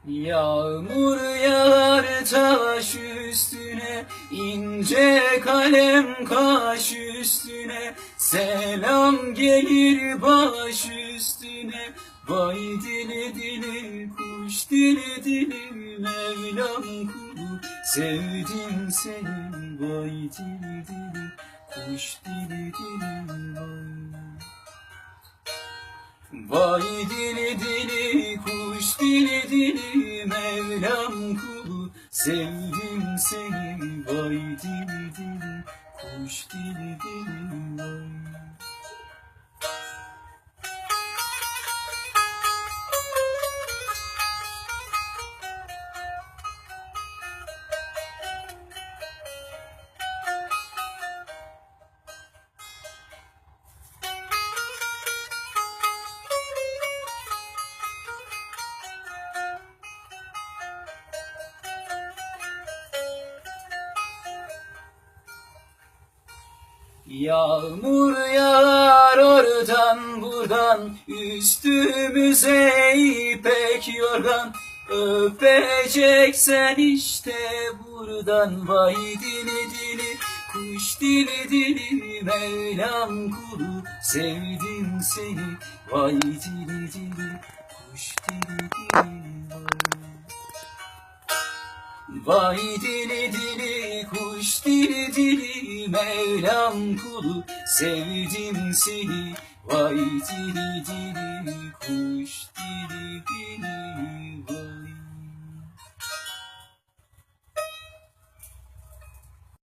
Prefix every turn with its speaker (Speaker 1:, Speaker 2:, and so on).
Speaker 1: Yağmur yağar taş üstüne, ince kalem kaş üstüne, selam gelir baş üstüne. Vay dili dili kuş dili dili, Mevlam kulu sevdim seni. Vay dili dili kuş dili dili vay. Vay dili dili kuş dili dili, Mevlam kulu sevdim seni. Vay dili dili kuş dili dili vay. Yağmur yağar oradan buradan, üstümüze ipek yorgan. Öpeceksen işte buradan. Vay dili dili kuş dili dili, Mevlam kulu sevdim seni. Vay dili dili kuş dili dili vay. Vay dili dili kuş dili dili, Mevlam kulu sevdim seni. Vay dili dili kuş dili dili vay.